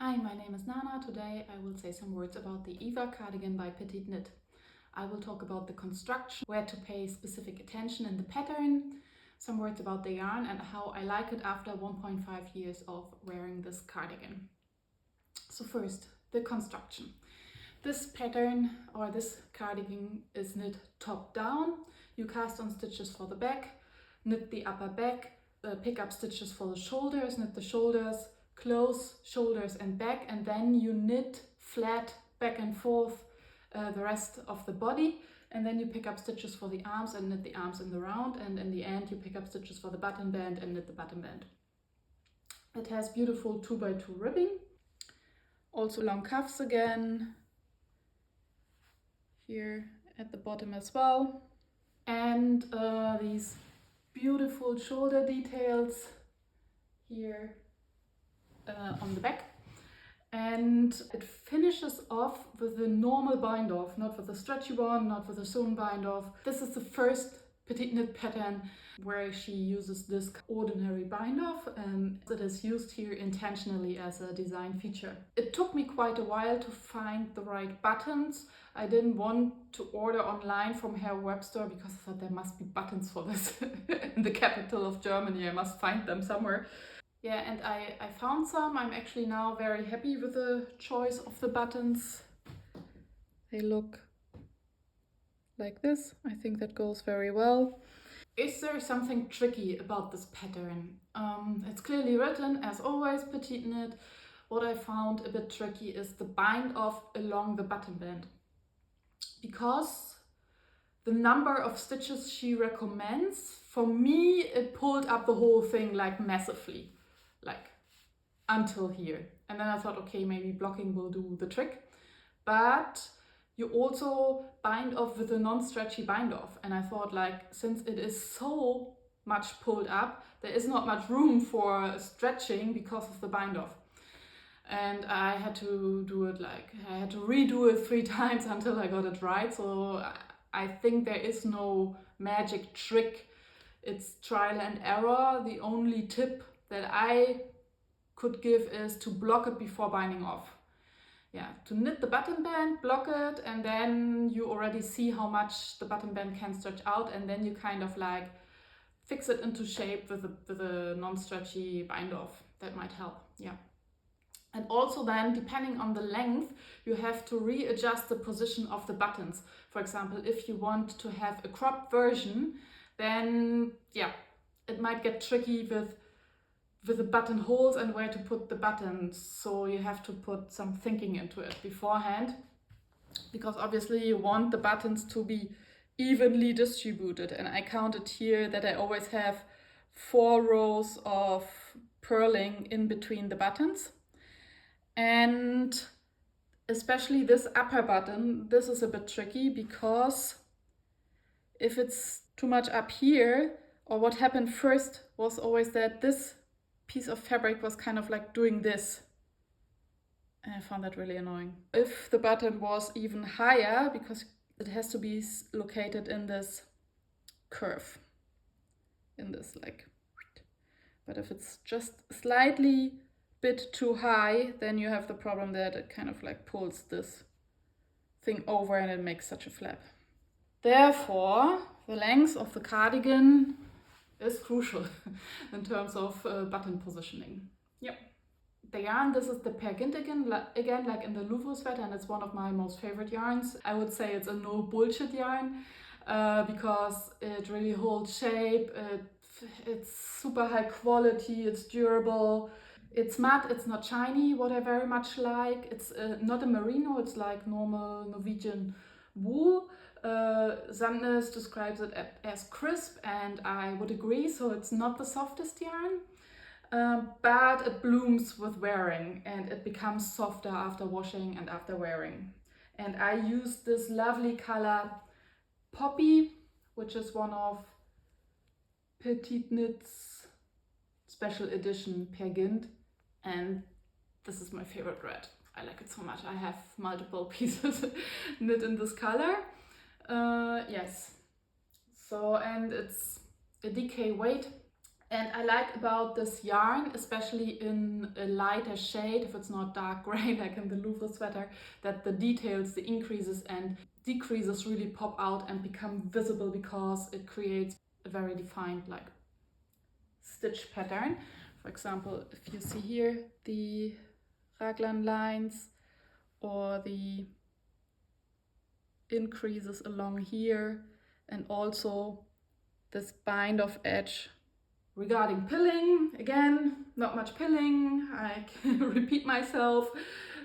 Hi, my name is Nana. Today I will say some words about the Eva Cardigan by PetiteKnit. I will talk about the construction, where to pay specific attention in the pattern, some words about the yarn and how I like it after 1.5 years of wearing this cardigan. So first, the construction. This pattern or this cardigan is knit top down. You cast on stitches for the back, knit the upper back, pick up stitches for the shoulders, knit the shoulders, close shoulders and back, and then you knit flat back and forth the rest of the body, and then you pick up stitches for the arms and knit the arms in the round, and in the end you pick up stitches for the button band and knit the button band. It has beautiful 2x2 ribbing, also long cuffs again here at the bottom as well, and these beautiful shoulder details here on the back, and it finishes off with a normal bind off, not with a stretchy one, not with a sewn bind off. This is the first PetiteKnit pattern where she uses this ordinary bind off, and it is used here intentionally as a design feature. It took me quite a while to find the right buttons. I didn't want to order online from her web store because I thought there must be buttons for this in the capital of Germany. I must find them somewhere. Yeah, and I found some. I'm actually now very happy with the choice of the buttons. They look like this. I think that goes very well. Is there something tricky about this pattern? It's clearly written, as always, PetiteKnit. What I found a bit tricky is the bind off along the button band. Because the number of stitches she recommends, for me, it pulled up the whole thing like massively. Like until here, and then I thought, okay, maybe blocking will do the trick, but you also bind off with a non-stretchy bind off, and I thought, like, since it is so much pulled up, there is not much room for stretching because of the bind off, and I had to do it, like, I had to redo it 3 times until I got it right. So I think there is no magic trick, it's trial and error. The only tip that I could give is to block it before binding off. Yeah, to knit the button band, block it, and then you already see how much the button band can stretch out, and then you kind of like fix it into shape with a non-stretchy bind off. That might help, yeah. And also then, depending on the length, you have to readjust the position of the buttons. For example, if you want to have a cropped version, then yeah, it might get tricky with the button holes and where to put the buttons. So you have to put some thinking into it beforehand, because obviously you want the buttons to be evenly distributed. And I counted here that I always have 4 rows of purling in between the buttons. And especially this upper button, this is a bit tricky, because if it's too much up here, or what happened first was always that this piece of fabric was kind of like doing this, and I found that really annoying. If the button was even higher, because it has to be located in this curve, in this like, but if it's just slightly bit too high, then you have the problem that it kind of like pulls this thing over and it makes such a flap. Therefore, the length of the cardigan is crucial in terms of button positioning. Yep. The yarn, this is the PetiteKnit again, like in the Louvre sweater, and it's one of my most favorite yarns. I would say it's a no bullshit yarn because it really holds shape. It's super high quality, it's durable, it's matte, it's not shiny, what I very much like. It's not a merino, it's like normal Norwegian wool. Sandnes describes it as crisp, and I would agree. So it's not the softest yarn, but it blooms with wearing, and it becomes softer after washing and after wearing. And I use this lovely color Poppy, which is one of PetiteKnit's special edition Peer Gynt, and this is my favorite red. I like it so much. I have multiple pieces knit in this color. Yes, so, and it's a DK weight, And I like about this yarn, especially in a lighter shade, if it's not dark gray like in the Louvre sweater, that the details, the increases and decreases really pop out and become visible because it creates a very defined like stitch pattern. For example, if you see here the raglan lines or the increases along here, and also this bind off edge. Regarding pilling, again, not much pilling. I can repeat myself.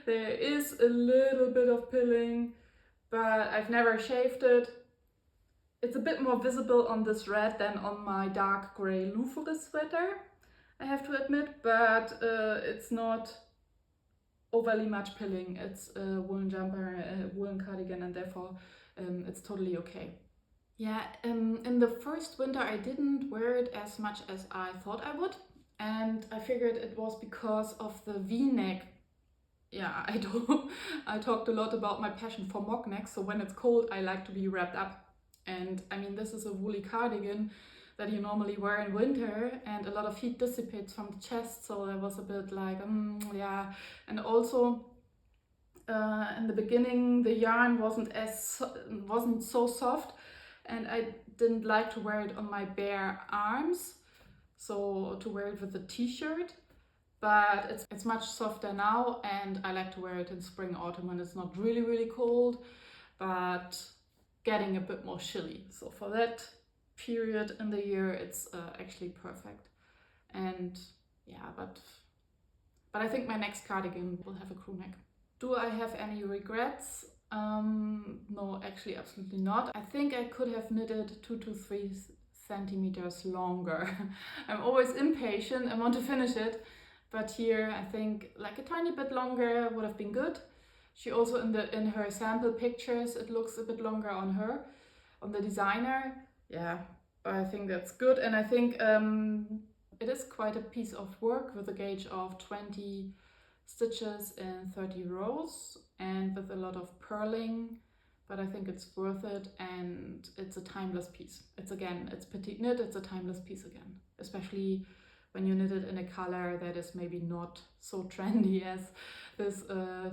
There is a little bit of pilling, but I've never shaved it. It's a bit more visible on this red than on my dark gray Louvre sweater, I have to admit, but it's not overly much pilling. It's a woolen jumper, a woolen cardigan, and therefore it's totally okay. Yeah, in the first winter I didn't wear it as much as I thought I would, and I figured it was because of the V-neck. Yeah, I talked a lot about my passion for mock necks, so when it's cold I like to be wrapped up. And I mean, this is a woolly cardigan that you normally wear in winter, and a lot of heat dissipates from the chest, so I was a bit like, yeah. And also in the beginning the yarn wasn't so soft, and I didn't like to wear it on my bare arms, so to wear it with a t-shirt. But it's much softer now, and I like to wear it in spring, autumn when it's not really cold, but getting a bit more chilly. So for that period in the year, it's actually perfect. And yeah, but I think my next cardigan will have a crew neck. Do I have any regrets? No, actually absolutely not. I think I could have knitted 2 to 3 centimeters longer. I'm always impatient and want to finish it, but here I think like a tiny bit longer would have been good. She also in her sample pictures, it looks a bit longer on her, on the designer. Yeah, I think that's good, and I think it is quite a piece of work with a gauge of 20 stitches in 30 rows and with a lot of purling, but I think it's worth it, and it's a timeless piece. It's PetiteKnit, it's a timeless piece again, especially when you knit it in a color that is maybe not so trendy as this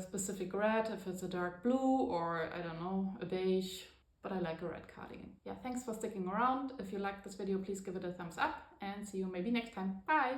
specific red, if it's a dark blue or I don't know, a beige, but I like a red cardigan. Yeah, thanks for sticking around. If you liked this video, please give it a thumbs up, and see you maybe next time. Bye!